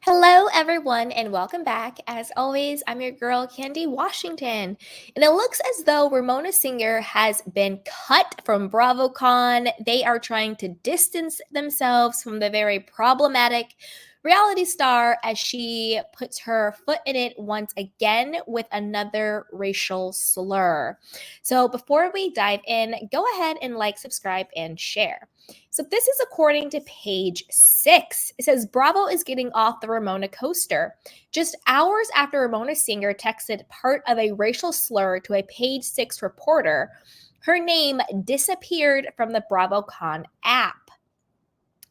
Hello, everyone, and welcome back. As always, I'm your girl, Candy Washington. And it looks as though Ramona Singer has been cut from BravoCon. They are trying to distance themselves from the very problematic reality star as she puts her foot in it once again with another racial slur. So before we dive in, go ahead and like, subscribe, and share. So this is according to page 6. It says Bravo is getting off the Ramona coaster. Just hours after Ramona Singer texted part of a racial slur to a page 6 reporter, her name disappeared from the BravoCon app.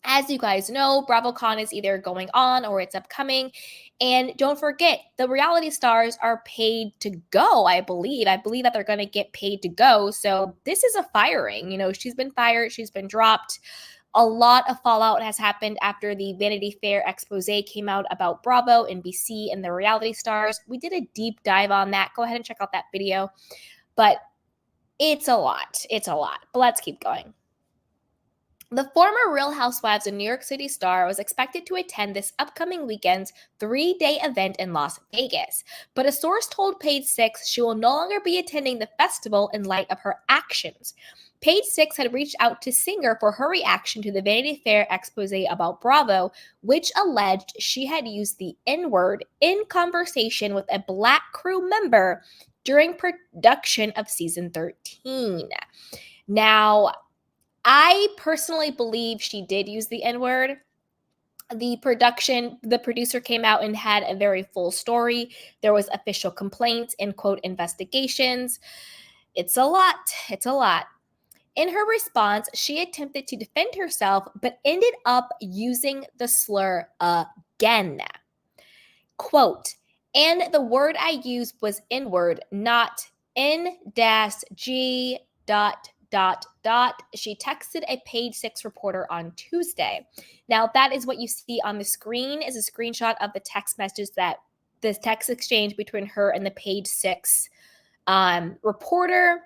As you guys know, BravoCon is either going on or it's upcoming. And don't forget, the reality stars are paid to go, I believe. I believe that they're going to get paid to go. So this is a firing. She's been fired, she's been dropped. A lot of fallout has happened after the Vanity Fair expose came out about Bravo, NBC, and the reality stars. We did a deep dive on that. Go ahead and check out that video. But it's a lot. It's a lot. But let's keep going. The former Real Housewives of New York City star was expected to attend this upcoming weekend's 3-day event in Las Vegas, but a source told Page 6 she will no longer be attending the festival in light of her actions. Page 6 had reached out to Singer for her reaction to the Vanity Fair expose about Bravo, which alleged she had used the N-word in conversation with a Black crew member during production of season 13. Now, I personally believe she did use the N-word. The producer came out and had a very full story. There was official complaints and quote investigations. It's a lot. It's a lot. In her response, she attempted to defend herself, but ended up using the slur again. Quote, and the word I used was N-word, not N-G ... She texted a Page 6 reporter on Tuesday. Now, that is what you see on the screen is a screenshot of the text message that the text exchange between her and the Page 6 reporter.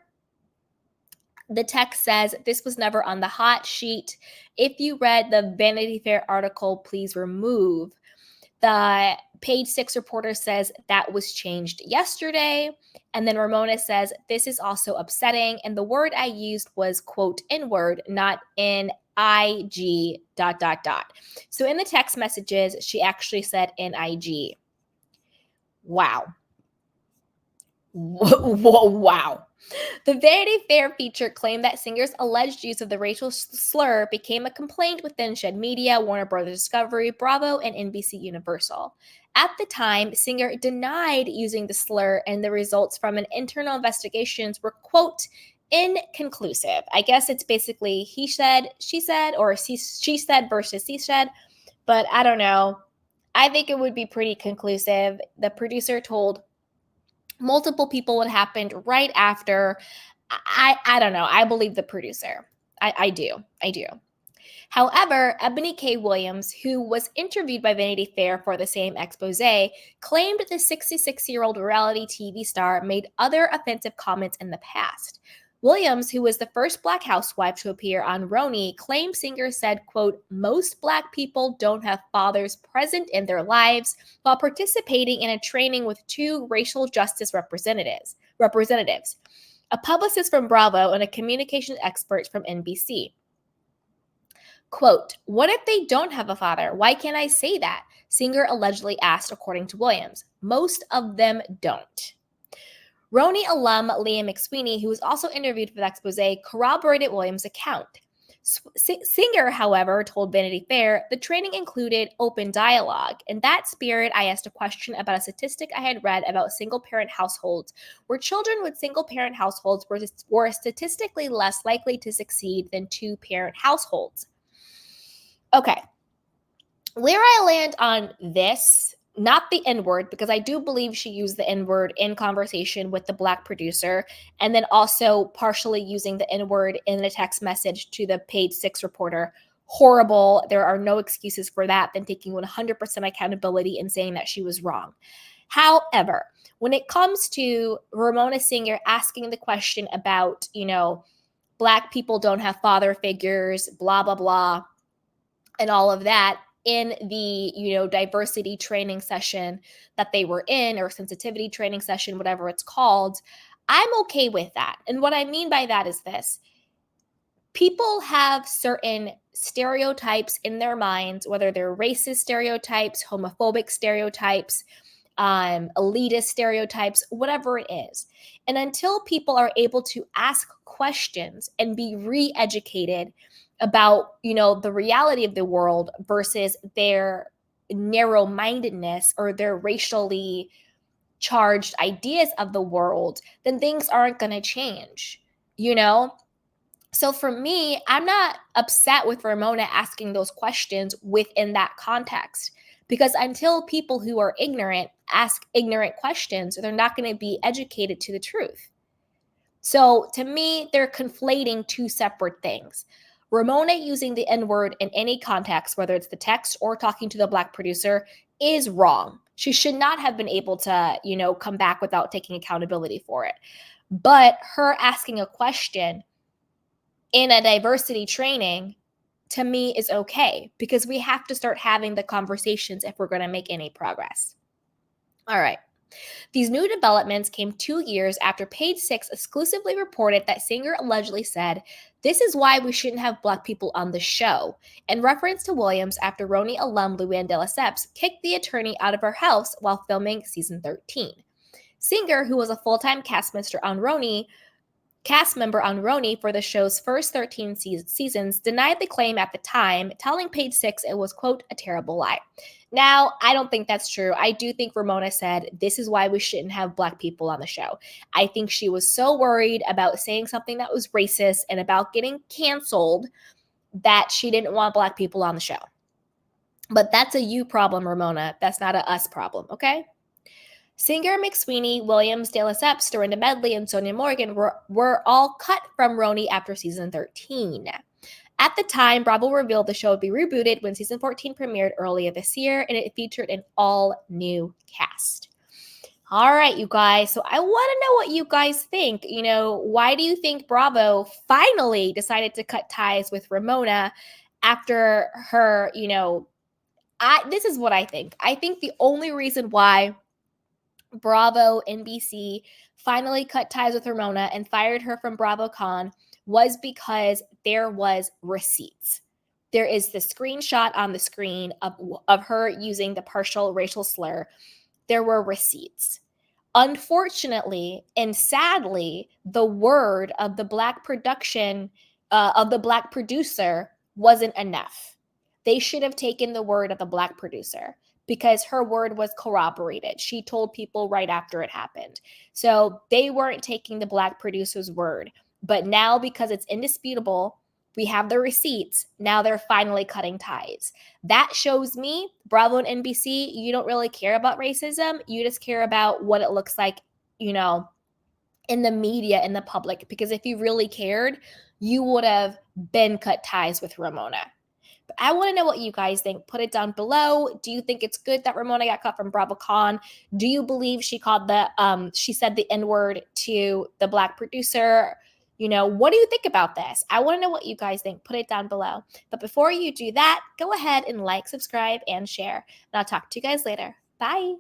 The text says, this was never on the hot sheet. If you read the Vanity Fair article, please remove. The Page 6 reporter says that was changed yesterday. And then Ramona says, this is also upsetting. And the word I used was, quote, N-word, not N-I-G ... So in the text messages, she actually said N-I-G. Wow. Wow. The Vanity Fair feature claimed that Singer's alleged use of the racial slur became a complaint within Shed Media, Warner Bros. Discovery, Bravo, and NBC Universal. At the time, Singer denied using the slur, and the results from an internal investigations were, quote, inconclusive. I guess it's basically he said, she said, or she said versus he said, but I don't know. I think it would be pretty conclusive. The producer told multiple people what happened right after. I don't know. I believe the producer. I do. However, Ebony K. Williams, who was interviewed by Vanity Fair for the same expose, claimed the 66-year-old reality TV star made other offensive comments in the past. Williams, who was the first Black housewife to appear on Roni, claimed Singer said, quote, most Black people don't have fathers present in their lives while participating in a training with 2 racial justice representatives, a publicist from Bravo and a communications expert from NBC. Quote, what if they don't have a father? Why can't I say that? Singer allegedly asked, according to Williams. Most of them don't. Roni alum Liam McSweeney, who was also interviewed for the expose, corroborated Williams' account. Singer, however, told Vanity Fair the training included open dialogue. In that spirit, I asked a question about a statistic I had read about single-parent households, where children with single-parent households were statistically less likely to succeed than 2-parent households. Okay, where I land on this, not the N-word, because I do believe she used the N-word in conversation with the Black producer, and then also partially using the N-word in a text message to the Page 6 reporter. Horrible. There are no excuses for that than taking 100% accountability and saying that she was wrong. However, when it comes to Ramona Singer asking the question about, Black people don't have father figures, blah, blah, blah, and all of that, in the, diversity training session that they were in, or sensitivity training session, whatever it's called, I'm okay with that. And what I mean by that is this: people have certain stereotypes in their minds, whether they're racist stereotypes, homophobic stereotypes, elitist stereotypes, whatever it is. And until people are able to ask questions and be re-educated about, the reality of the world versus their narrow-mindedness or their racially charged ideas of the world, then things aren't going to change, you know? So for me, I'm not upset with Ramona asking those questions within that context, because until people who are ignorant ask ignorant questions, they're not going to be educated to the truth. So to me, they're conflating two separate things. Ramona using the N word in any context, whether it's the text or talking to the Black producer, is wrong. She should not have been able to, come back without taking accountability for it. But her asking a question in a diversity training, to me, is okay, because we have to start having the conversations if we're going to make any progress. All right. These new developments came 2 years after Page Six exclusively reported that Singer allegedly said, "This is why we shouldn't have Black people on the show," in reference to Williams after Roni alum Luann de Lesseps kicked the attorney out of her house while filming season 13. Singer, who was a full-time cast member on Roni for the show's first 13 seasons, denied the claim at the time, telling Page Six it was, quote, "a terrible lie." Now, I don't think that's true. I do think Ramona said, "This is why we shouldn't have Black people on the show." I think she was so worried about saying something that was racist and about getting canceled that she didn't want Black people on the show. But that's a you problem, Ramona. That's not a us problem, okay? Singer, McSweeney, Williams, De Lesseps, Dorinda Medley, and Sonia Morgan were all cut from Roni after season 13. At the time, Bravo revealed the show would be rebooted when season 14 premiered earlier this year, and it featured an all-new cast. All right, you guys. So I want to know what you guys think. Why do you think Bravo finally decided to cut ties with Ramona after her, this is what I think. I think the only reason why Bravo, NBC finally cut ties with Ramona and fired her from BravoCon was because there was receipts. There is the screenshot on the screen of her using the partial racial slur. There were receipts. Unfortunately and sadly, the word of the Black producer wasn't enough. They should have taken the word of the Black producer, because her word was corroborated. She told people right after it happened. So they weren't taking the Black producer's word. But now, because it's indisputable, we have the receipts. Now they're finally cutting ties. That shows me, Bravo and NBC, you don't really care about racism. You just care about what it looks like, in the media, in the public. Because if you really cared, you would have been cut ties with Ramona. I want to know what you guys think. Put it down below. Do you think it's good that Ramona got cut from BravoCon? Do you believe she said the N-word to the Black producer? What do you think about this? I want to know what you guys think. Put it down below. But before you do that, go ahead and like, subscribe, and share. And I'll talk to you guys later. Bye.